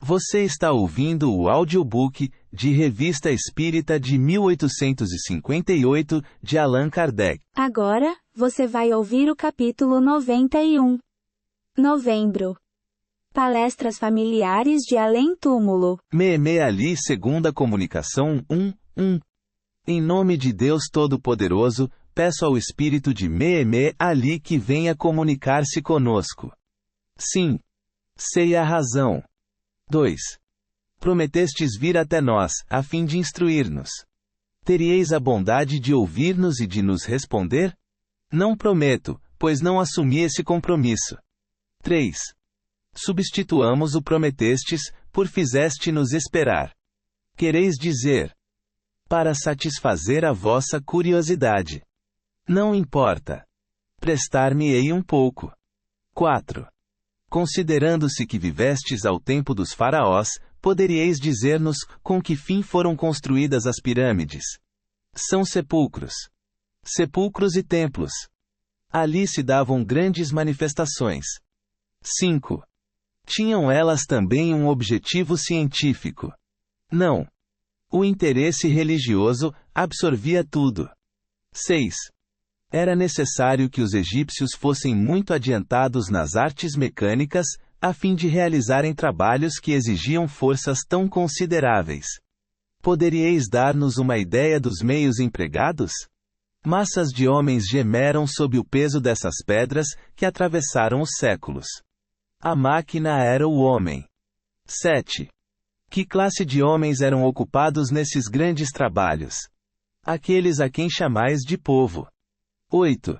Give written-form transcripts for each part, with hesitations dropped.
Você está ouvindo o audiobook de Revista Espírita de 1858, de Allan Kardec. Agora, você vai ouvir o capítulo 91. Novembro. Palestras familiares de além-túmulo. Meeme Ali, segunda comunicação 1. Em nome de Deus Todo-Poderoso, peço ao Espírito de Meeme Ali que venha comunicar-se conosco. Sim. Sei a razão. 2. Prometestes vir até nós, a fim de instruir-nos. Teríeis a bondade de ouvir-nos e de nos responder? Não prometo, pois não assumi esse compromisso. 3. Substituamos o prometestes, por fizeste-nos esperar. Quereis dizer? Para satisfazer a vossa curiosidade. Não importa. Prestar-me-ei um pouco. 4. Considerando-se que vivestes ao tempo dos faraós, poderíeis dizer-nos com que fim foram construídas as pirâmides? São sepulcros. Sepulcros e templos. Ali se davam grandes manifestações. 5. Tinham elas também um objetivo científico? Não. O interesse religioso absorvia tudo. 6. Era necessário que os egípcios fossem muito adiantados nas artes mecânicas, a fim de realizarem trabalhos que exigiam forças tão consideráveis. Poderíeis dar-nos uma ideia dos meios empregados? Massas de homens gemeram sob o peso dessas pedras, que atravessaram os séculos. A máquina era o homem. 7. Que classe de homens eram ocupados nesses grandes trabalhos? Aqueles a quem chamais de povo. 8.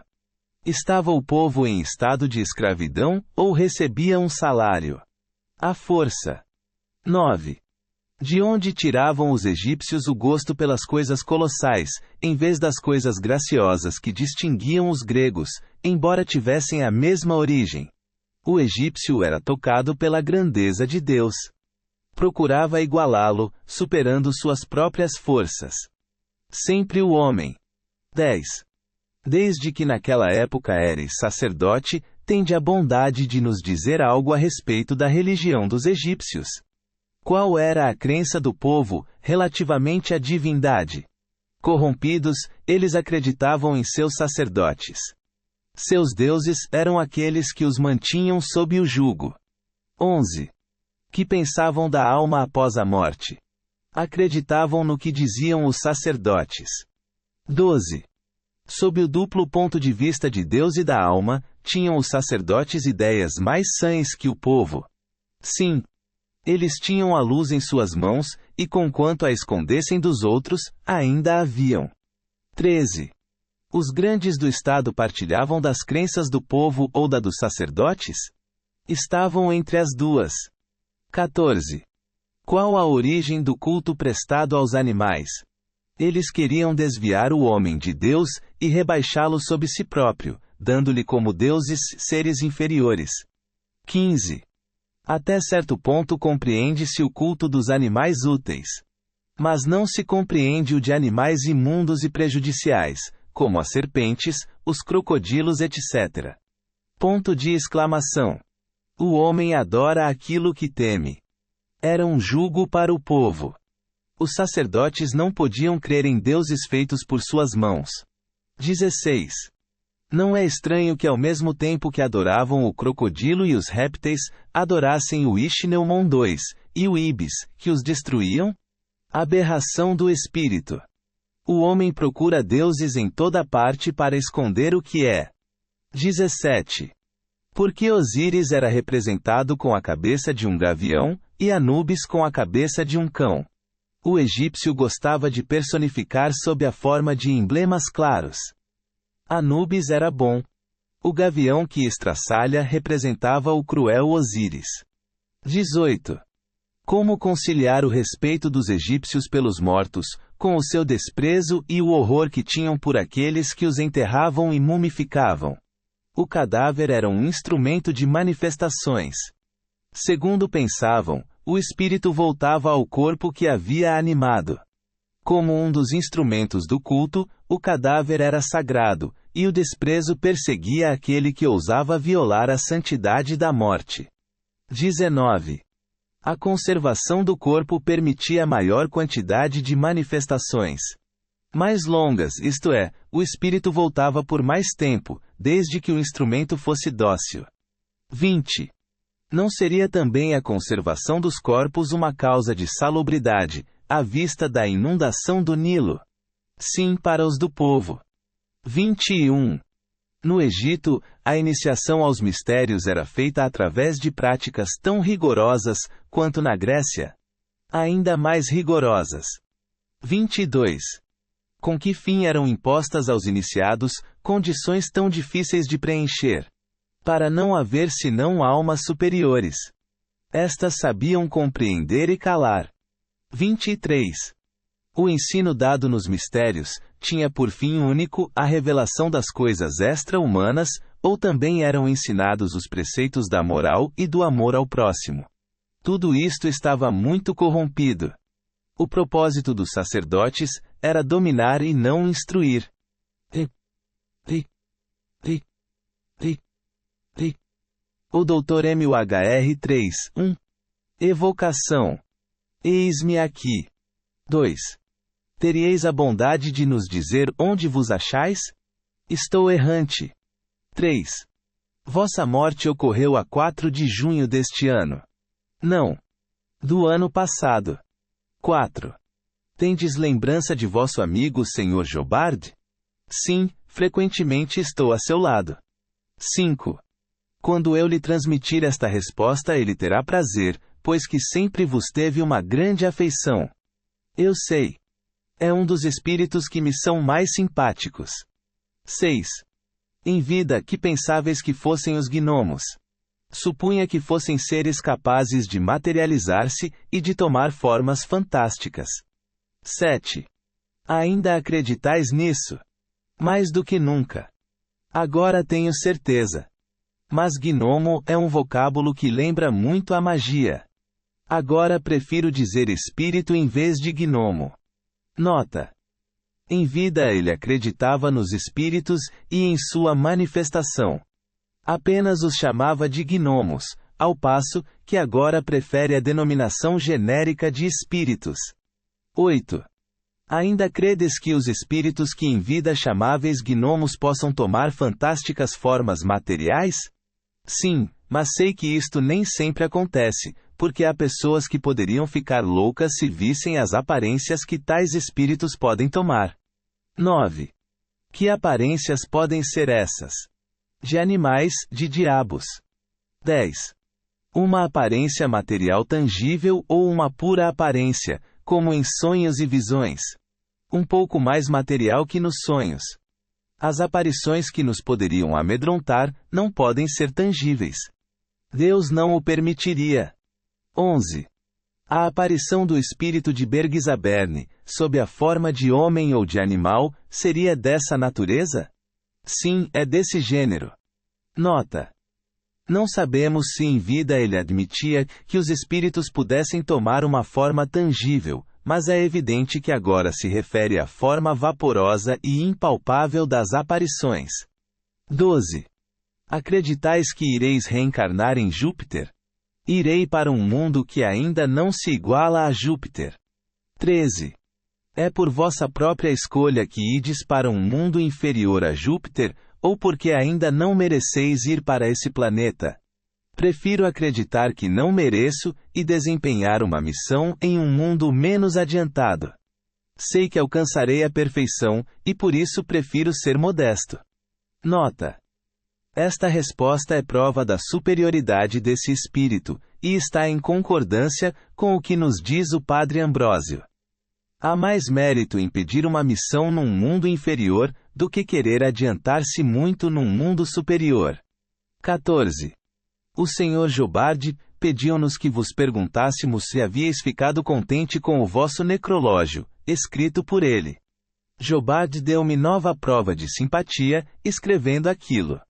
Estava o povo em estado de escravidão, ou recebia um salário? À força. 9. De onde tiravam os egípcios o gosto pelas coisas colossais, em vez das coisas graciosas que distinguiam os gregos, embora tivessem a mesma origem? O egípcio era tocado pela grandeza de Deus. Procurava igualá-lo, superando suas próprias forças. Sempre o homem. 10. Desde que naquela época eres sacerdote, tende a bondade de nos dizer algo a respeito da religião dos egípcios. Qual era a crença do povo, relativamente à divindade? Corrompidos, eles acreditavam em seus sacerdotes. Seus deuses eram aqueles que os mantinham sob o jugo. 11. Que pensavam da alma após a morte? Acreditavam no que diziam os sacerdotes. 12. Sob o duplo ponto de vista de Deus e da alma, tinham os sacerdotes ideias mais sãs que o povo? Sim. Eles tinham a luz em suas mãos, e conquanto a escondessem dos outros, ainda a viam. 13. Os grandes do Estado partilhavam das crenças do povo ou da dos sacerdotes? Estavam entre as duas. 14. Qual a origem do culto prestado aos animais? Eles queriam desviar o homem de Deus e rebaixá-lo sob si próprio, dando-lhe como deuses seres inferiores. 15. Até certo ponto compreende-se o culto dos animais úteis. Mas não se compreende o de animais imundos e prejudiciais, como as serpentes, os crocodilos, etc. Ponto de exclamação. O homem adora aquilo que teme. Era um jugo para o povo. Os sacerdotes não podiam crer em deuses feitos por suas mãos. 16. Não é estranho que ao mesmo tempo que adoravam o crocodilo e os répteis, adorassem o Ichneumon II, e o Ibis, que os destruíam? Aberração do espírito. O homem procura deuses em toda parte para esconder o que é. 17. Porque Osíris era representado com a cabeça de um gavião, e Anubis com a cabeça de um cão. O egípcio gostava de personificar sob a forma de emblemas claros. Anubis era bom. O gavião que estraçalha representava o cruel Osíris. 18. Como conciliar o respeito dos egípcios pelos mortos, com o seu desprezo e o horror que tinham por aqueles que os enterravam e mumificavam? O cadáver era um instrumento de manifestações. Segundo pensavam, o espírito voltava ao corpo que havia animado. Como um dos instrumentos do culto, o cadáver era sagrado, e o desprezo perseguia aquele que ousava violar a santidade da morte. 19. A conservação do corpo permitia maior quantidade de manifestações mais longas, isto é, o espírito voltava por mais tempo, desde que o instrumento fosse dócil. 20. Não seria também a conservação dos corpos uma causa de salubridade, à vista da inundação do Nilo? Sim, para os do povo. 21. No Egito, a iniciação aos mistérios era feita através de práticas tão rigorosas, quanto na Grécia. Ainda mais rigorosas. 22. Com que fim eram impostas aos iniciados condições tão difíceis de preencher? Para não haver senão almas superiores. Estas sabiam compreender e calar. 23. O ensino dado nos mistérios tinha por fim único a revelação das coisas extra-humanas, ou também eram ensinados os preceitos da moral e do amor ao próximo. Tudo isto estava muito corrompido. O propósito dos sacerdotes era dominar e não instruir. O Dr. MUHR 3, 1. Evocação. Eis-me aqui. 2. Teríeis a bondade de nos dizer onde vos achais? Estou errante. 3. Vossa morte ocorreu a 4 de junho deste ano. Não. Do ano passado. 4. Tendes lembrança de vosso amigo Sr. Jobard? Sim, frequentemente estou a seu lado. 5. Quando eu lhe transmitir esta resposta, ele terá prazer, pois que sempre vos teve uma grande afeição. Eu sei. É um dos espíritos que me são mais simpáticos. 6. Em vida, que pensáveis que fossem os gnomos? Supunha que fossem seres capazes de materializar-se e de tomar formas fantásticas. 7. Ainda acreditais nisso? Mais do que nunca. Agora tenho certeza. Mas gnomo é um vocábulo que lembra muito a magia. Agora prefiro dizer espírito em vez de gnomo. Nota. Em vida ele acreditava nos espíritos e em sua manifestação. Apenas os chamava de gnomos, ao passo que agora prefere a denominação genérica de espíritos. 8. Ainda credes que os espíritos que em vida chamáveis gnomos possam tomar fantásticas formas materiais? Sim, mas sei que isto nem sempre acontece, porque há pessoas que poderiam ficar loucas se vissem as aparências que tais espíritos podem tomar. 9. Que aparências podem ser essas? De animais, de diabos. 10. Uma aparência material tangível ou uma pura aparência, como em sonhos e visões. Um pouco mais material que nos sonhos. As aparições que nos poderiam amedrontar não podem ser tangíveis. Deus não o permitiria. 11. A aparição do espírito de Bergzaberne, sob a forma de homem ou de animal, seria dessa natureza? Sim, é desse gênero. Nota. Não sabemos se em vida ele admitia que os espíritos pudessem tomar uma forma tangível, mas é evidente que agora se refere à forma vaporosa e impalpável das aparições. 12. Acreditais que ireis reencarnar em Júpiter? Irei para um mundo que ainda não se iguala a Júpiter. 13. É por vossa própria escolha que ides para um mundo inferior a Júpiter, ou porque ainda não mereceis ir para esse planeta? Prefiro acreditar que não mereço e desempenhar uma missão em um mundo menos adiantado. Sei que alcançarei a perfeição, e por isso prefiro ser modesto. Nota. Esta resposta é prova da superioridade desse espírito, e está em concordância com o que nos diz o Padre Ambrósio. Há mais mérito em pedir uma missão num mundo inferior, do que querer adiantar-se muito num mundo superior. 14. O Sr. Jobard pediu-nos que vos perguntássemos se havíeis ficado contente com o vosso necrológio, escrito por ele. Jobard deu-me nova prova de simpatia, escrevendo aquilo.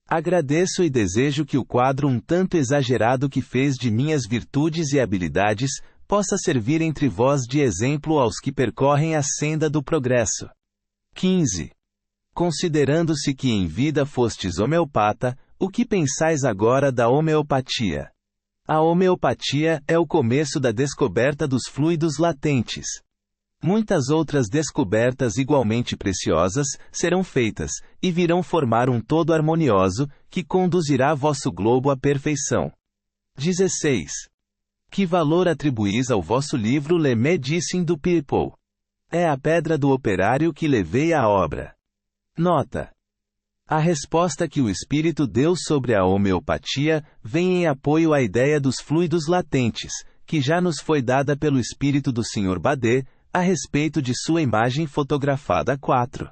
Agradeço e desejo que o quadro um tanto exagerado que fez de minhas virtudes e habilidades, possa servir entre vós de exemplo aos que percorrem a senda do progresso. 15. Considerando-se que em vida fostes homeopata, o que pensais agora da homeopatia? A homeopatia é o começo da descoberta dos fluidos latentes. Muitas outras descobertas igualmente preciosas serão feitas, e virão formar um todo harmonioso, que conduzirá vosso globo à perfeição. 16. Que valor atribuís ao vosso livro Le Medicine du People? É a pedra do operário que levei à obra. Nota. A resposta que o Espírito deu sobre a homeopatia vem em apoio à ideia dos fluidos latentes, que já nos foi dada pelo Espírito do Sr. Bade, a respeito de sua imagem fotografada 4.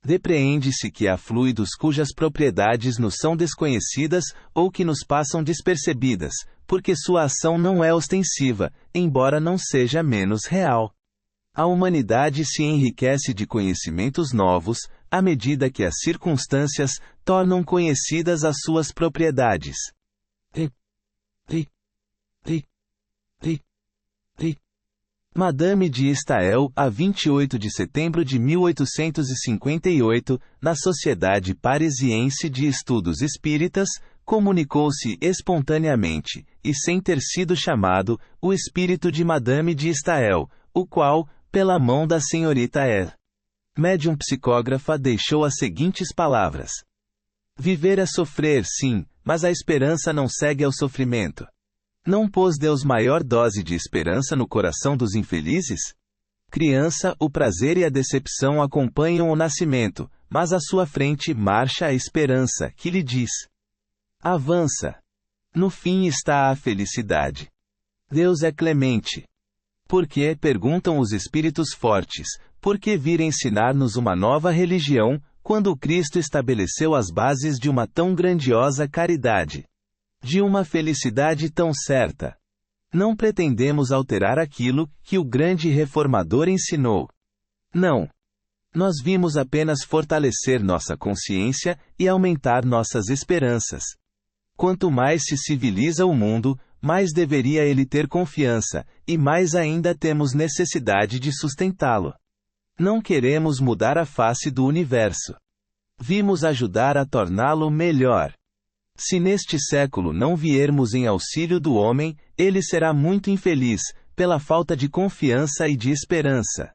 Depreende-se que há fluidos cujas propriedades nos são desconhecidas ou que nos passam despercebidas, porque sua ação não é ostensiva, embora não seja menos real. A humanidade se enriquece de conhecimentos novos, à medida que as circunstâncias tornam conhecidas as suas propriedades. Madame de Staël, a 28 de setembro de 1858, na Sociedade Parisiense de Estudos Espíritas, comunicou-se espontaneamente, e sem ter sido chamado, o espírito de Madame de Staël, o qual, pela mão da senhorita R. médium psicógrafa, deixou as seguintes palavras: viver é sofrer, sim, mas a esperança não segue ao sofrimento. Não pôs Deus maior dose de esperança no coração dos infelizes? Criança, o prazer e a decepção acompanham o nascimento, mas à sua frente marcha a esperança, que lhe diz: avança. No fim está a felicidade. Deus é clemente. Por que, perguntam os espíritos fortes, por que vir ensinar-nos uma nova religião, quando Cristo estabeleceu as bases de uma tão grandiosa caridade? De uma felicidade tão certa. Não pretendemos alterar aquilo que o grande reformador ensinou. Não. Nós vimos apenas fortalecer nossa consciência e aumentar nossas esperanças. Quanto mais se civiliza o mundo, mais deveria ele ter confiança, e mais ainda temos necessidade de sustentá-lo. Não queremos mudar a face do universo. Vimos ajudar a torná-lo melhor. Se neste século não viermos em auxílio do homem, ele será muito infeliz, pela falta de confiança e de esperança.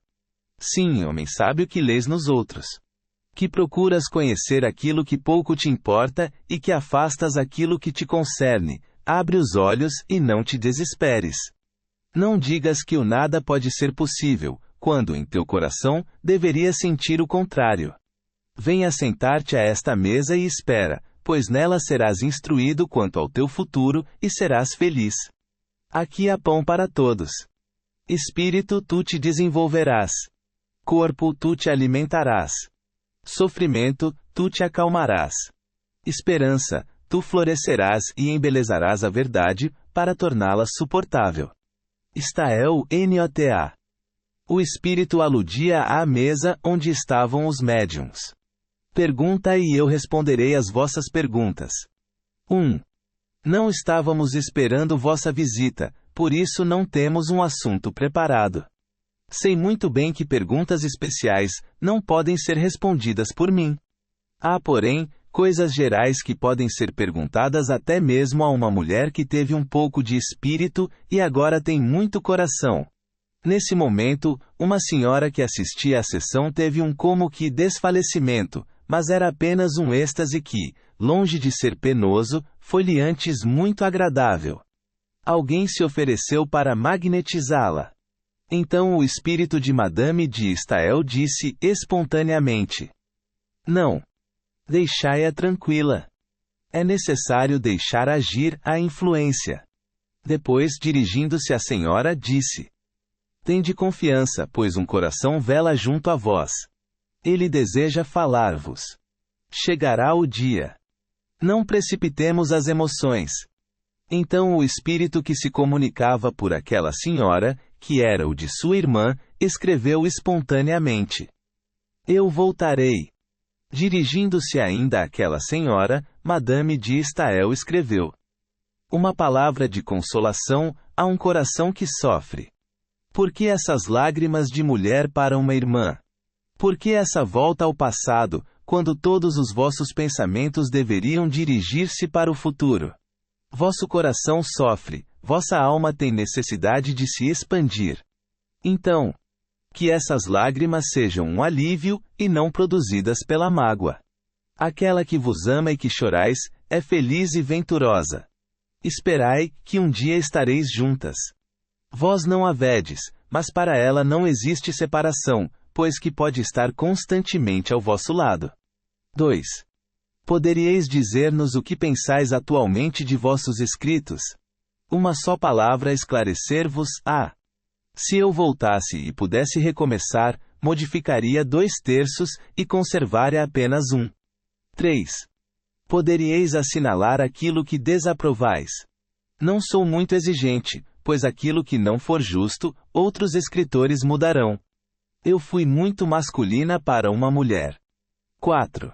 Sim, homem sábio que lês nos outros. Que procuras conhecer aquilo que pouco te importa, e que afastas aquilo que te concerne, abre os olhos e não te desesperes. Não digas que o nada pode ser possível, quando em teu coração deverias sentir o contrário. Venha sentar-te a esta mesa e espera, pois nela serás instruído quanto ao teu futuro, e serás feliz. Aqui há pão para todos. Espírito, tu te desenvolverás. Corpo, tu te alimentarás. Sofrimento, tu te acalmarás. Esperança, tu florescerás e embelezarás a verdade, para torná-la suportável. Staël Nota. O espírito aludia à mesa onde estavam os médiuns. Pergunta e eu responderei às vossas perguntas. 1. Não estávamos esperando vossa visita, por isso não temos um assunto preparado. Sei muito bem que perguntas especiais não podem ser respondidas por mim. Há, porém, coisas gerais que podem ser perguntadas até mesmo a uma mulher que teve um pouco de espírito e agora tem muito coração. Nesse momento, uma senhora que assistia à sessão teve um como que desfalecimento, mas era apenas um êxtase que, longe de ser penoso, foi-lhe antes muito agradável. Alguém se ofereceu para magnetizá-la. Então o espírito de Madame de Staël disse espontaneamente: não. Deixai-a tranquila. É necessário deixar agir a influência. Depois, dirigindo-se à senhora, disse: tende confiança, pois um coração vela junto a vós. Ele deseja falar-vos. Chegará o dia. Não precipitemos as emoções. Então o espírito que se comunicava por aquela senhora, que era o de sua irmã, escreveu espontaneamente: eu voltarei. Dirigindo-se ainda àquela senhora, Madame de Staël escreveu: uma palavra de consolação a um coração que sofre. Por que essas lágrimas de mulher para uma irmã? Por que essa volta ao passado, quando todos os vossos pensamentos deveriam dirigir-se para o futuro? Vosso coração sofre, vossa alma tem necessidade de se expandir. Então, que essas lágrimas sejam um alívio, e não produzidas pela mágoa. Aquela que vos ama e que chorais, é feliz e venturosa. Esperai, que um dia estareis juntas. Vós não a vedes, mas para ela não existe separação, pois que pode estar constantemente ao vosso lado. 2. Poderíeis dizer-nos o que pensais atualmente de vossos escritos? Uma só palavra esclarecer-vos-á. Se eu voltasse e pudesse recomeçar, modificaria 2/3 e conservaria apenas 1. 3. Poderíeis assinalar aquilo que desaprovais. Não sou muito exigente, pois aquilo que não for justo, outros escritores mudarão. Eu fui muito masculina para uma mulher. 4.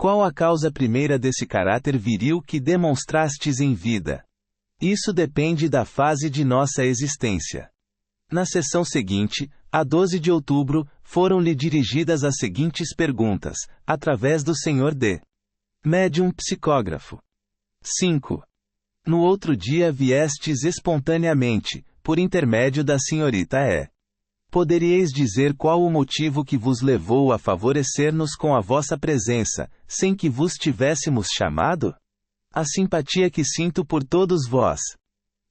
Qual a causa primeira desse caráter viril que demonstrastes em vida? Isso depende da fase de nossa existência. Na sessão seguinte, a 12 de outubro, foram-lhe dirigidas as seguintes perguntas, através do Sr. D. Médium psicógrafo. 5. No outro dia viestes espontaneamente, por intermédio da senhorita E. Poderíeis dizer qual o motivo que vos levou a favorecer-nos com a vossa presença, sem que vos tivéssemos chamado? A simpatia que sinto por todos vós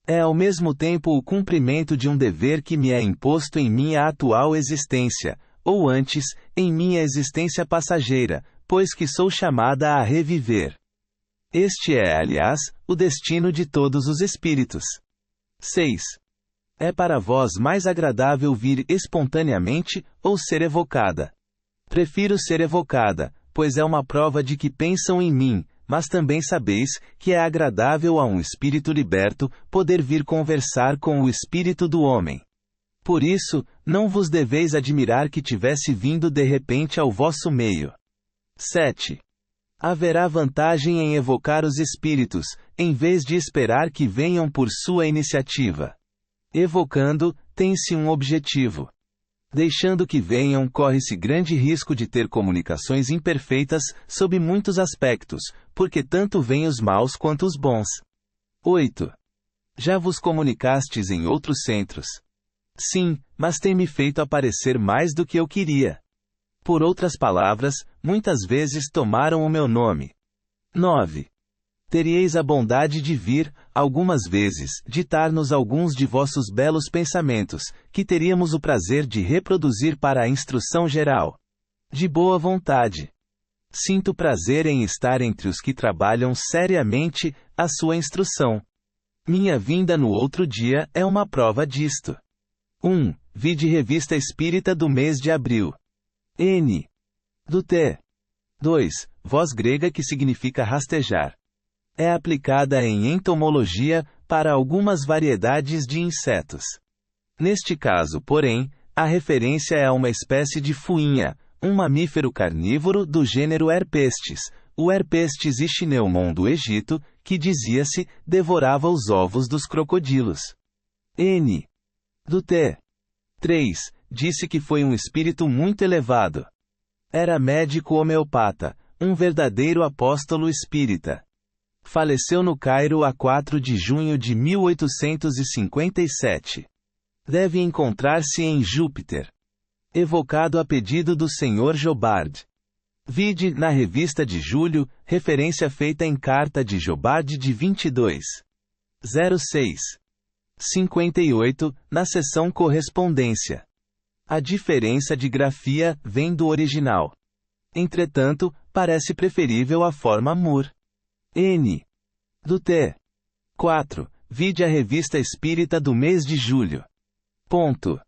é ao mesmo tempo o cumprimento de um dever que me é imposto em minha atual existência, ou antes, em minha existência passageira, pois que sou chamada a reviver. Este é, aliás, o destino de todos os espíritos. 6. É para vós mais agradável vir espontaneamente, ou ser evocada? Prefiro ser evocada, pois é uma prova de que pensam em mim, mas também sabeis que é agradável a um espírito liberto poder vir conversar com o espírito do homem. Por isso, não vos deveis admirar que tivesse vindo de repente ao vosso meio. 7. Haverá vantagem em evocar os espíritos, em vez de esperar que venham por sua iniciativa. Evocando, tem-se um objetivo. Deixando que venham, corre-se grande risco de ter comunicações imperfeitas, sob muitos aspectos, porque tanto vêm os maus quanto os bons. 8. Já vos comunicastes em outros centros? Sim, mas tem-me feito aparecer mais do que eu queria. Por outras palavras, muitas vezes tomaram o meu nome. 9. Teríeis a bondade de vir, algumas vezes, ditar-nos alguns de vossos belos pensamentos, que teríamos o prazer de reproduzir para a instrução geral. De boa vontade. Sinto prazer em estar entre os que trabalham seriamente a sua instrução. Minha vinda no outro dia é uma prova disto. 1. Vide Revista Espírita do mês de abril. N. Do T. 2. Voz grega que significa rastejar. É aplicada em entomologia, para algumas variedades de insetos. Neste caso, porém, a referência é a uma espécie de fuinha, um mamífero carnívoro do gênero Herpestes, o Herpestes ichneumon do Egito, que dizia-se, devorava os ovos dos crocodilos. N. Do T. 3. Disse que foi um espírito muito elevado. Era médico homeopata, um verdadeiro apóstolo espírita. Faleceu no Cairo a 4 de junho de 1857. Deve encontrar-se em Júpiter. Evocado a pedido do Sr. Jobard. Vide, na revista de julho, referência feita em carta de Jobard de 22/06/58, na seção correspondência. A diferença de grafia vem do original. Entretanto, parece preferível a forma Moore. N. Do T. 4. Vide a Revista Espírita do mês de julho. Ponto.